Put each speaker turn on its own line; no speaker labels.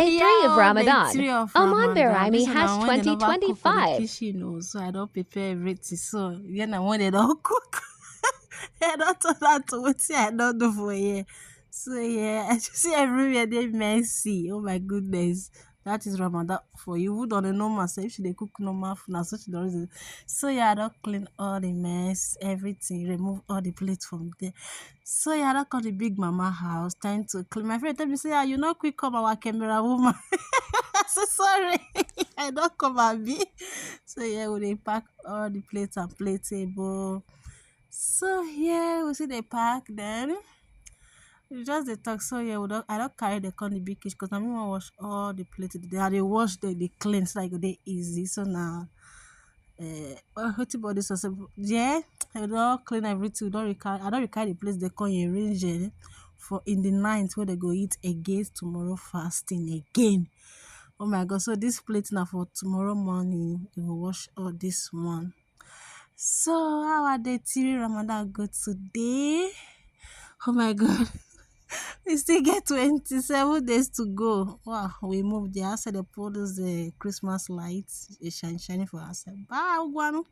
Day 3 of Ramadan.
Day 3 of
Oman
Ramadan.
Buraimi
This one
has
na when they never cook for the
2025.
kitchen, oh, so I don't prepare everything. So yeah, na when they don't cook, I don't turn out to what I don't do for here. So yeah, I just see everywhere they messy. Oh my goodness. That is Ramadan for you. Who don't know myself? If they cook normal food, now such the so yeah, I don't clean all the mess, everything, remove all the plates from there. So yeah, I don't call the big mama house, time to clean. My friend tell me say, yeah, you not quick come our camera woman. I say sorry, I don't come and be. So yeah, we dey pack all the plates and plate table. So yeah, we see the pack then. We just dey talk. So yeah, I don't carry the con the big kitchen because I mean wan wash all the plates. They wash they clean so like they easy. So now wetin body so yeah, I don clean everything. I don't carry the place they come arrange for in the night where they go eat again tomorrow fasting again. Oh my god, so this plate now for tomorrow morning we will wash all this one. So how are the Tiri Ramadan go today? Oh my god. We still get 27 days to go. Wow, we moved the outside, they put those Christmas lights, shining for us. Bye, Guano.